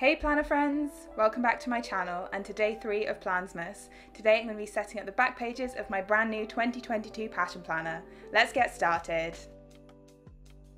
Hey planner friends! Welcome back to my channel and to day 3 of Plansmas. Today I'm going to be setting up the back pages of my brand new 2022 Passion Planner. Let's get started!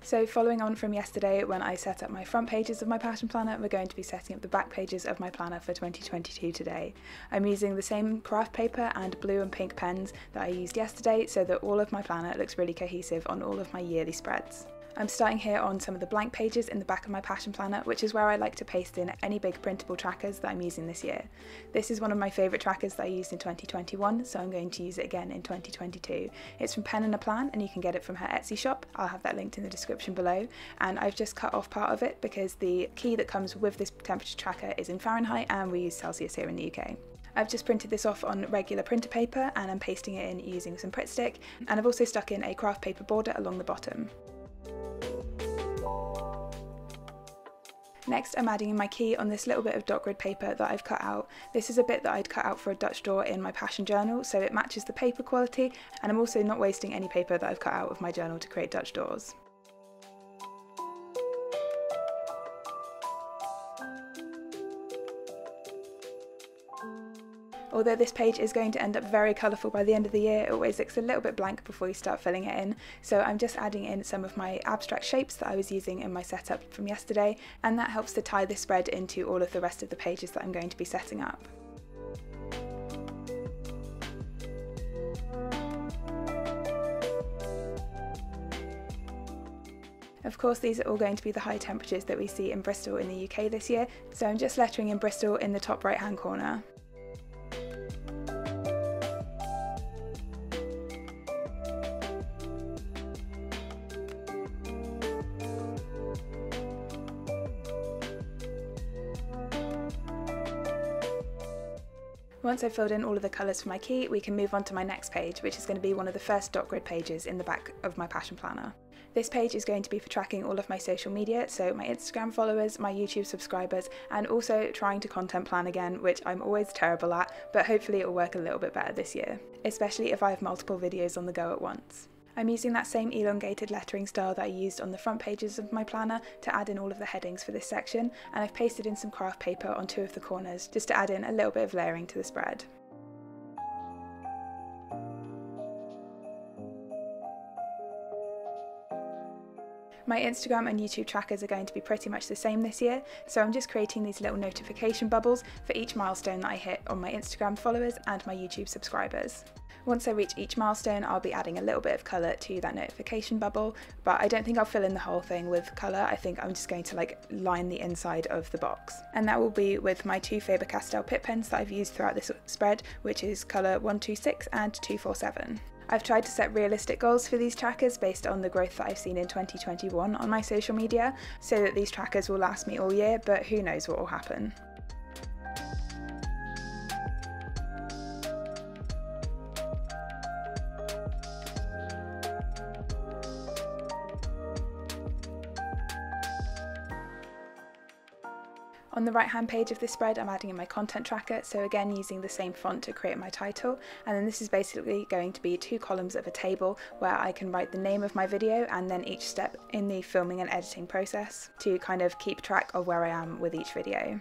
So following on from yesterday when I set up my front pages of my Passion Planner, we're going to be setting up the back pages of my planner for 2022 today. I'm using the same craft paper and blue and pink pens that I used yesterday so that all of my planner looks really cohesive on all of my yearly spreads. I'm starting here on some of the blank pages in the back of my Passion Planner, which is where I like to paste in any big printable trackers that I'm using this year. This is one of my favourite trackers that I used in 2021, so I'm going to use it again in 2022. It's from Pen and a Plan, and you can get it from her Etsy shop. I'll have that linked in the description below, and I've just cut off part of it because the key that comes with this temperature tracker is in Fahrenheit and we use Celsius here in the UK. I've just printed this off on regular printer paper and I'm pasting it in using some Pritt stick, and I've also stuck in a craft paper border along the bottom. Next I'm adding in my key on this little bit of dot grid paper that I've cut out. This is a bit that I'd cut out for a Dutch door in my Passion journal, so it matches the paper quality, and I'm also not wasting any paper that I've cut out of my journal to create Dutch doors. Although this page is going to end up very colourful by the end of the year, it always looks a little bit blank before you start filling it in, so I'm just adding in some of my abstract shapes that I was using in my setup from yesterday, and that helps to tie this spread into all of the rest of the pages that I'm going to be setting up. Of course, these are all going to be the high temperatures that we see in Bristol in the UK this year, so I'm just lettering in Bristol in the top right hand corner. Once I've filled in all of the colours for my key, we can move on to my next page, which is going to be one of the first dot grid pages in the back of my Passion Planner. This page is going to be for tracking all of my social media, so my Instagram followers, my YouTube subscribers, and also trying to content plan again, which I'm always terrible at, but hopefully it'll work a little bit better this year, especially if I have multiple videos on the go at once. I'm using that same elongated lettering style that I used on the front pages of my planner to add in all of the headings for this section, and I've pasted in some craft paper on 2 of the corners just to add in a little bit of layering to the spread. My Instagram and YouTube trackers are going to be pretty much the same this year, so I'm just creating these little notification bubbles for each milestone that I hit on my Instagram followers and my YouTube subscribers. Once I reach each milestone, I'll be adding a little bit of colour to that notification bubble, but I don't think I'll fill in the whole thing with colour. I think I'm just going to line the inside of the box. And that will be with my 2 Faber-Castell Pitt pens that I've used throughout this spread, which is colour 126 and 247. I've tried to set realistic goals for these trackers based on the growth that I've seen in 2021 on my social media, so that these trackers will last me all year, but who knows what will happen. On the right hand page of this spread I'm adding in my content tracker, so again using the same font to create my title, and then this is basically going to be 2 columns of a table where I can write the name of my video and then each step in the filming and editing process to kind of keep track of where I am with each video.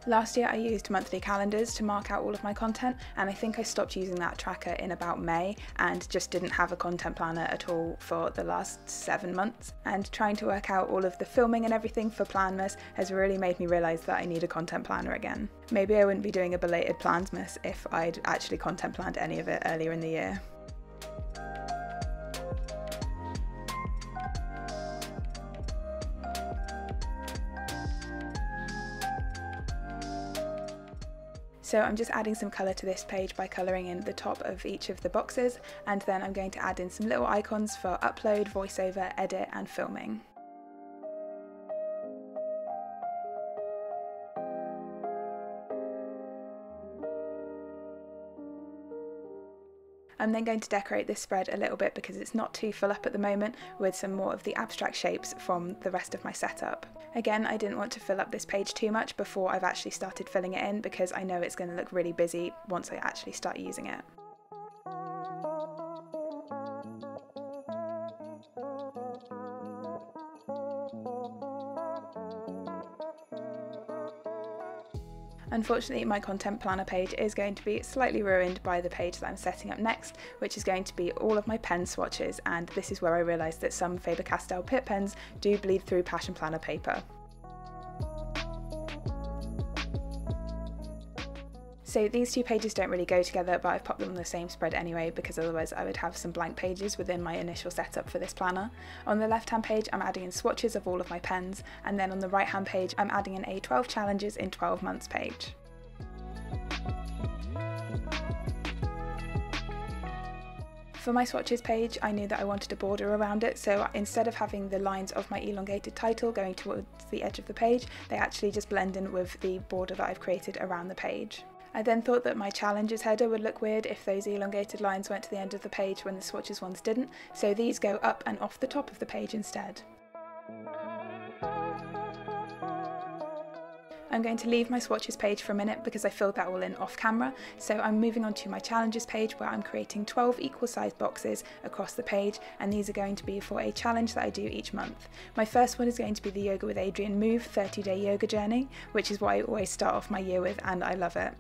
Last year I used monthly calendars to mark out all of my content, and I think I stopped using that tracker in about May and just didn't have a content planner at all for the last 7 months. And trying to work out all of the filming and everything for Plansmas has really made me realise that I need a content planner again. Maybe I wouldn't be doing a belated Plansmas if I'd actually content planned any of it earlier in the year. So I'm just adding some colour to this page by colouring in the top of each of the boxes, and then I'm going to add in some little icons for upload, voiceover, edit and filming. I'm then going to decorate this spread a little bit because it's not too full up at the moment with some more of the abstract shapes from the rest of my setup. Again, I didn't want to fill up this page too much before I've actually started filling it in because I know it's going to look really busy once I actually start using it. Unfortunately, my content planner page is going to be slightly ruined by the page that I'm setting up next, which is going to be all of my pen swatches, and this is where I realised that some Faber-Castell Pitt pens do bleed through Passion Planner paper. So these two pages don't really go together, but I've popped them on the same spread anyway, because otherwise I would have some blank pages within my initial setup for this planner. On the left hand page I'm adding in swatches of all of my pens, and then on the right hand page I'm adding in a 12 challenges in 12 months page. For my swatches page, I knew that I wanted a border around it, so instead of having the lines of my elongated title going towards the edge of the page, they actually just blend in with the border that I've created around the page. I then thought that my challenges header would look weird if those elongated lines went to the end of the page when the swatches ones didn't, so these go up and off the top of the page instead. I'm going to leave my swatches page for a minute because I filled that all in off camera, so I'm moving on to my challenges page where I'm creating 12 equal sized boxes across the page, and these are going to be for a challenge that I do each month. My first one is going to be the Yoga with Adriene Move 30-day yoga journey, which is what I always start off my year with, and I love it.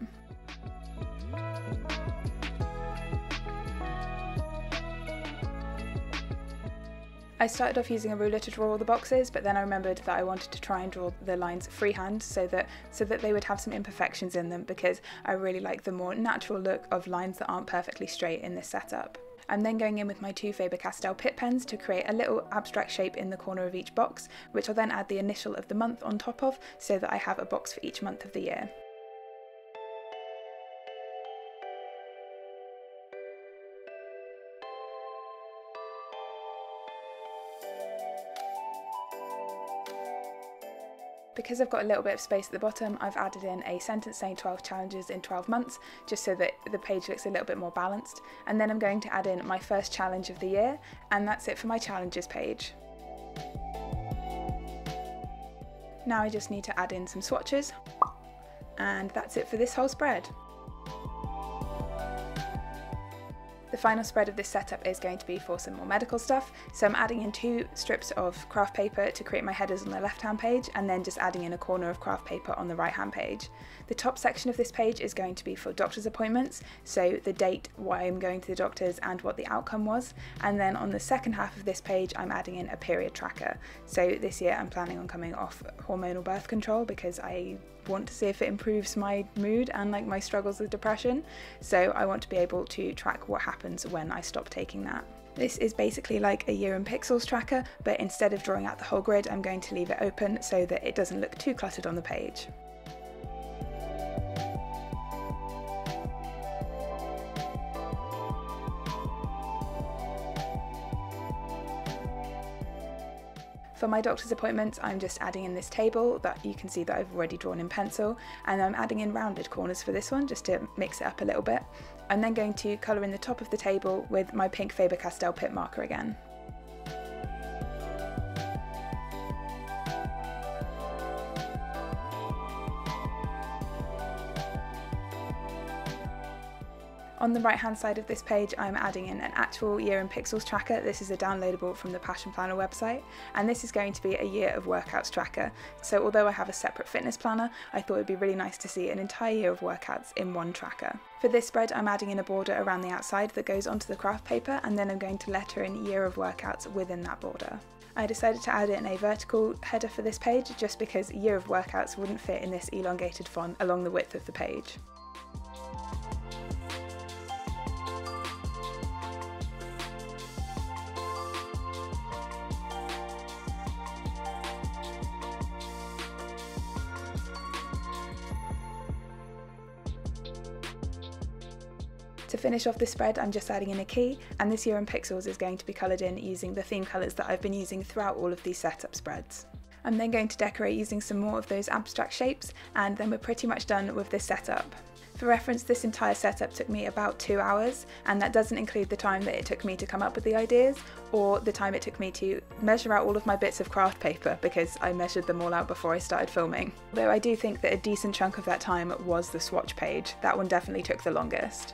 I started off using a ruler to draw all the boxes, but then I remembered that I wanted to try and draw the lines freehand so that they would have some imperfections in them, because I really like the more natural look of lines that aren't perfectly straight in this setup. I'm then going in with my two Faber-Castell Pitt pens to create a little abstract shape in the corner of each box, which I'll then add the initial of the month on top of, so that I have a box for each month of the year. Because I've got a little bit of space at the bottom, I've added in a sentence saying 12 challenges in 12 months, just so that the page looks a little bit more balanced. And then I'm going to add in my first challenge of the year, and that's it for my challenges page. Now I just need to add in some swatches, and that's it for this whole spread. The final spread of this setup is going to be for some more medical stuff, so I'm adding in 2 strips of craft paper to create my headers on the left hand page, and then just adding in a corner of craft paper on the right hand page. The top section of this page is going to be for doctor's appointments, so the date, why I'm going to the doctors and what the outcome was, and then on the second half of this page I'm adding in a period tracker. So this year I'm planning on coming off hormonal birth control because I want to see if it improves my mood and like my struggles with depression, so I want to be able to track what happens when I stop taking that. This is basically like a year in pixels tracker, but instead of drawing out the whole grid I'm going to leave it open so that it doesn't look too cluttered on the page. For my doctor's appointments, I'm just adding in this table that you can see that I've already drawn in pencil, and I'm adding in rounded corners for this one just to mix it up a little bit. I'm then going to colour in the top of the table with my pink Faber-Castell Pitt marker again. On the right hand side of this page I'm adding in an actual year in pixels tracker. This is a downloadable from the Passion Planner website, and this is going to be a year of workouts tracker. So although I have a separate fitness planner, I thought it'd be really nice to see an entire year of workouts in one tracker. For this spread I'm adding in a border around the outside that goes onto the craft paper, and then I'm going to letter in year of workouts within that border. I decided to add in a vertical header for this page just because year of workouts wouldn't fit in this elongated font along the width of the page. To finish off this spread, I'm just adding in a key, and this year in pixels is going to be coloured in using the theme colours that I've been using throughout all of these setup spreads. I'm then going to decorate using some more of those abstract shapes, and then we're pretty much done with this setup. For reference, this entire setup took me about 2 hours, and that doesn't include the time that it took me to come up with the ideas, or the time it took me to measure out all of my bits of craft paper, because I measured them all out before I started filming. Though I do think that a decent chunk of that time was the swatch page. That one definitely took the longest.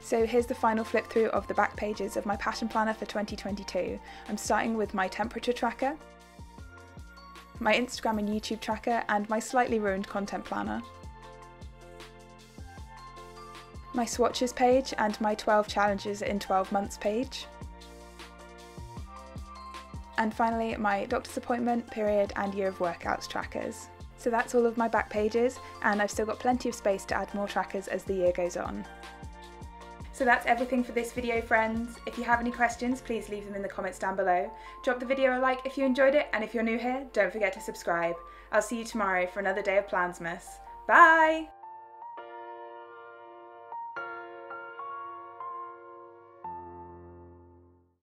So here's the final flip through of the back pages of my passion planner for 2022. I'm starting with my temperature tracker, my Instagram and YouTube tracker, and my slightly ruined content planner, my swatches page and my 12 challenges in 12 months page, and finally my doctor's appointment, period and year of workouts trackers. So that's all of my back pages, and I've still got plenty of space to add more trackers as the year goes on. So that's everything for this video, friends. If you have any questions, please leave them in the comments down below. Drop the video a like if you enjoyed it, and if you're new here, don't forget to subscribe. I'll see you tomorrow for another day of Plansmas. Bye!